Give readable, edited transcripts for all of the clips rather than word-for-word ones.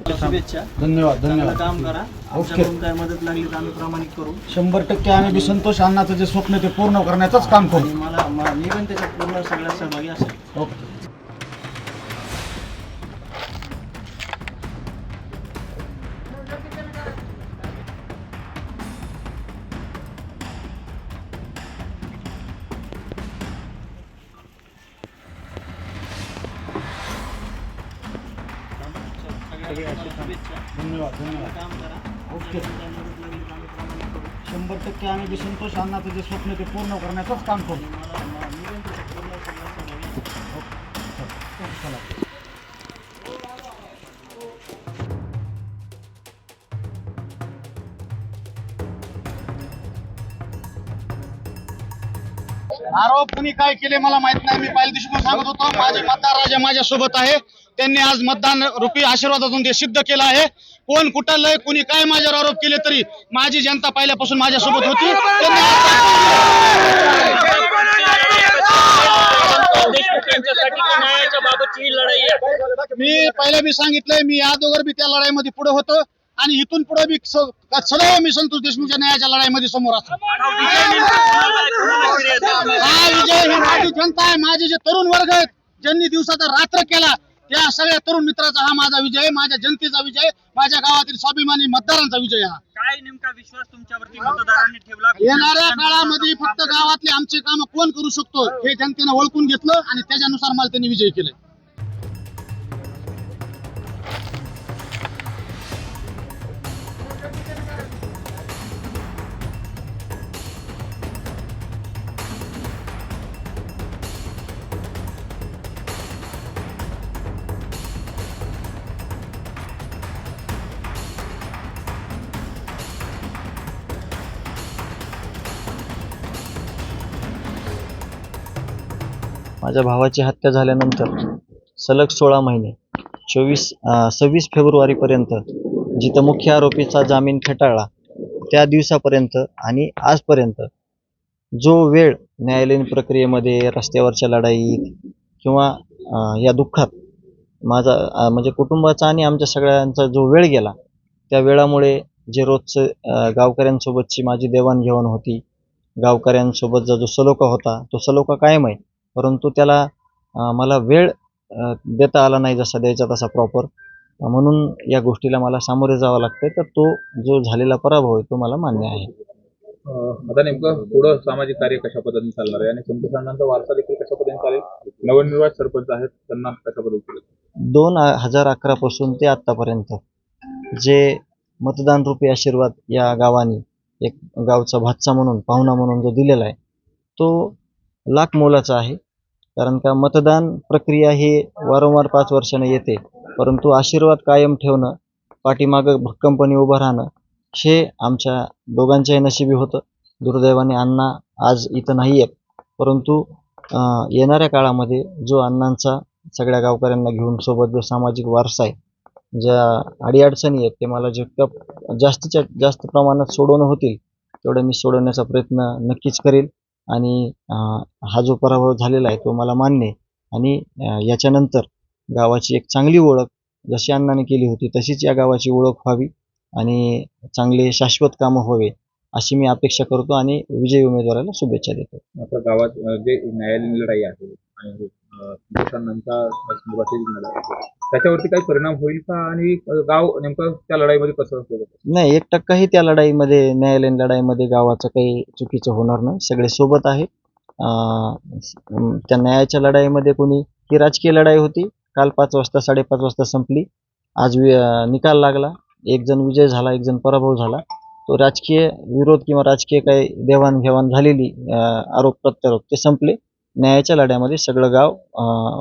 शुभेच्छा. धन्यवाद धन्यवाद. काम करा. आमच्याकडून काय मदत लागली तर आम्ही प्रामाणिक करू. 100% आम्ही बी संतोष अण्णाचं जे स्वप्न ते पूर्ण करण्याचंच काम करू. आणि मी पण त्याच्यात पूर्ण सगळ्यात सहभागी असेल. ओके. धन्यवाद धन्यवाद. काम करा. ओके. काय मदत लागली तर आम्ही प्रामाणिक करू. 100% आम्ही बी संतोष अण्णाचं जे स्वप्न ते पूर्ण करण्याचंच काम करू. मी पण त्याच्यात पूर्ण सगळ्यात सहभागी असेल. चला. आरोप कुणी काय केले मला माहित नाही. मी पहिल्या दिवशी सांगत होतो माझे मतदार राजा माझ्या सोबत आहे. त्यांनी आज मतदान रूपी आशीर्वादातून ते सिद्ध केलं आहे. कोण कुठलंय कुणी काय माझ्यावर आरोप केले तरी माझी जनता पहिल्यापासून माझ्या सोबत होती. मी पहिल्या बी सांगितलंय मी अगोदर बी त्या लढाईमध्ये पुढे होतो आणि इथून पुढे बी सदैव मी संतोष देशमुखच्या न्यायाच्या लढाईमध्ये समोर असतो. हा विजय ही माझी जनता आहे. माझे जे तरुण वर्ग आहेत ज्यांनी दिवसाचा रात्र केला त्या सगळ्या तरुण मित्राचा हा माझा विजय आहे. माझ्या जनतेचा विजय, माझ्या गावातील स्वाभिमानी मतदारांचा विजय. हा काय नेमका विश्वास तुमच्यावरती मतदारांनी ठेवला? येणाऱ्या काळामध्ये फक्त गावातले आमचे काम कोण करू शकतो हे जनतेने ओळखून घेतलं आणि त्याच्यानुसार मला त्यांनी विजय केले. माझ्या भावाची हत्या झाल्यानंतर सलग 16 महिने 26 फेब्रुवारीपर्यंत जिथं मुख्य आरोपीचा जामीन फेटाळला त्या दिवसापर्यंत आणि आजपर्यंत जो वेळ न्यायालयीन प्रक्रियेमध्ये रस्त्यावरच्या लढाईत किंवा या दुःखात माझा म्हणजे कुटुंबाचा आणि आमच्या सगळ्यांचा जो वेळ गेला त्या वेळामुळे जे रोजचं गावकऱ्यांसोबतची माझी देवाणघेवाण होती, गावकऱ्यांसोबतचा जो सलोखा होता तो सलोखा कायम आहे. परंतु त्याला मला वेळ देता आला नाही जसा द्यायचा तसा प्रॉपर. म्हणून या गोष्टीला मला सामोरे जावं लागतंय. तर तो जो झालेला पराभव आहे तो मला मान्य आहे. आता नेमकं पुढं सामाजिक कार्य कशा पद्धतीने चालणार आहे आणि संतोष अण्णांचा वारसा देखील कशा पद्धतीने चालेल? नवनिर्वाचित सरपंच आहेत त्यांना कशा पद्धतीने 2011 पासून ते आत्तापर्यंत जे मतदान रूपी आशीर्वाद या गावाने एक गावचा भातसा म्हणून पाहुणा म्हणून जो दिलेला आहे तो लाख मोलाचा आहे. कारण का मतदान प्रक्रिया ही वारंवार 5 वर्षांनी येते, परंतु आशीर्वाद कायम ठेवणं, पाठीमागं भक्कमपणे उभं राहणं हे आमच्या दोघांच्याही नशिबी होतं. दुर्दैवाने अण्णा आज इथं नाही आहेत, परंतु येणाऱ्या काळामध्ये जो अण्णांचा सगळ्या गावकऱ्यांना घेऊन सोबत जो सामाजिक वारसा आहे, ज्या अडीअडचणी आहेत ते मला जास्तीच्या जास्त प्रमाणात सोडवणं होतील तेवढं मी सोडवण्याचा प्रयत्न नक्कीच करेल. आणि हा जो पराभव झालेला आहे तो मला मान्य आहे. आणि याच्यानंतर गावाची एक चांगली ओळख जशी अण्णाने केली होती तशीच या गावाची ओळख व्हावी आणि चांगले शाश्वत कामं व्हावे अशी मी अपेक्षा करतो आणि विजयी उमेदवाराला शुभेच्छा देतो. आता गावात जे न्यायालयीन लढाई आहे आणि संतोषांचा त्याच्यावरती काही परिणाम होईल का आणि गाव नेमकं त्या लढाईमध्ये कसं होतं? नाही, 1% त्या लढाईमध्ये न्यायालयीन लढाईमध्ये गावाचं काही चुकीचं होणार नाही. सगळे सोबत आहे. त्या न्यायाच्या लढाईमध्ये कोणी ही राजकीय लढाई होती. काल 5 वाजता 5:30 वाजता संपली. आज निकाल लागला. एक जण विजय झाला, एक जण पराभव झाला. तो राजकीय विरोध किंवा राजकीय काही देवाणघेवाण झालेली आरोप प्रत्यारोप ते संपले. न्यायाच्या लढ्यामध्ये सगळं गाव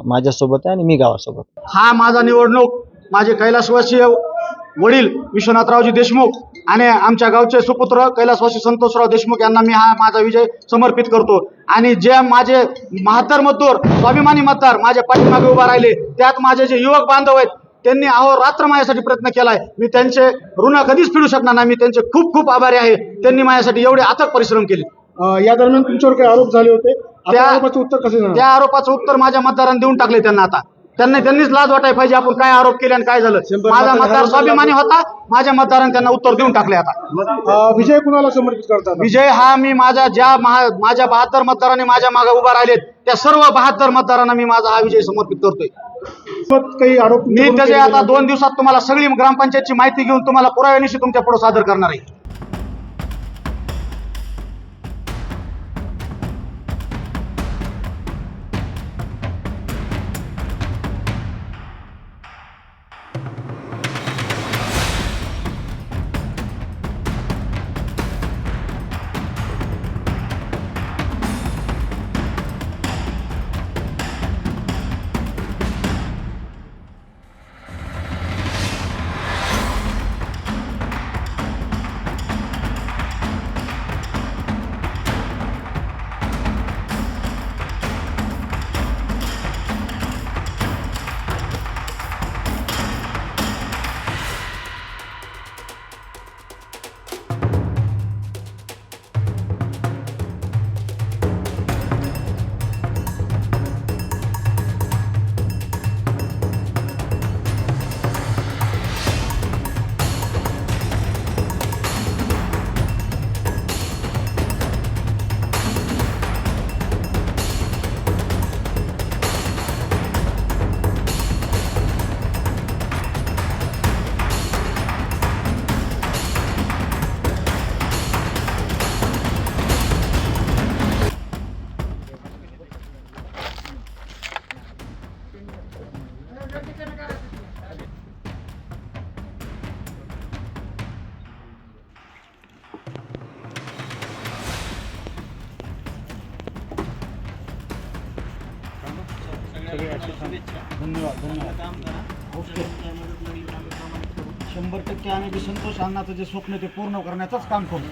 माझ्यासोबत आहे आणि मी गावासोबत. हा माझा निवडणूक माझे कैलासवासी वडील विश्वनाथरावजी देशमुख आणि आमच्या गावचे सुपुत्र कैलासवासी संतोषराव देशमुख यांना मी हा माझा विजय समर्पित करतो. आणि जे माझे 72 मजदूर स्वाभिमानी मतदार माझ्या पाठीमागे उभा राहिले त्यात माझे जे युवक बांधव आहेत त्यांनी अहोरात्र माझ्यासाठी प्रयत्न केलाय. मी त्यांचे ऋण कधीच फेडू शकणार नाही. मी त्यांचे खूप खूप आभारी आहे. त्यांनी माझ्यासाठी एवढे अथक परिश्रम केले. या दरम्यान तुमच्यावर काही आरोप झाले होते, त्या आरोपाचं उत्तर कसं? त्या आरोपाचं उत्तर माझ्या मतदारांनी देऊन टाकले त्यांना. आता त्यांनीच लाज वाटायला पाहिजे आपण काय आरोप केले आणि काय झालं. माझा मतदार स्वाभिमानी होता, माझ्या मतदारांनी त्यांना उत्तर देऊन टाकले. आता विजय कुणाला समर्पित करतात? विजय हा मी माझ्या माझ्या 72 मतदारांनी माझ्या मागे उभा राहिलेत त्या सर्व 72 मतदारांना मी माझा हा विजय समर्पित करतोय. काही आरोप मी त्याचे आता 2 दिवसात तुम्हाला सगळी ग्रामपंचायतची माहिती घेऊन तुम्हाला पुराव्यानिशी तुमच्या पुढे सादर करणार आहे. धन्यवाद. ओके. 100% आम्ही संतोष अण्णाचं जे स्वप्न ते पूर्ण करण्याचंच काम करू.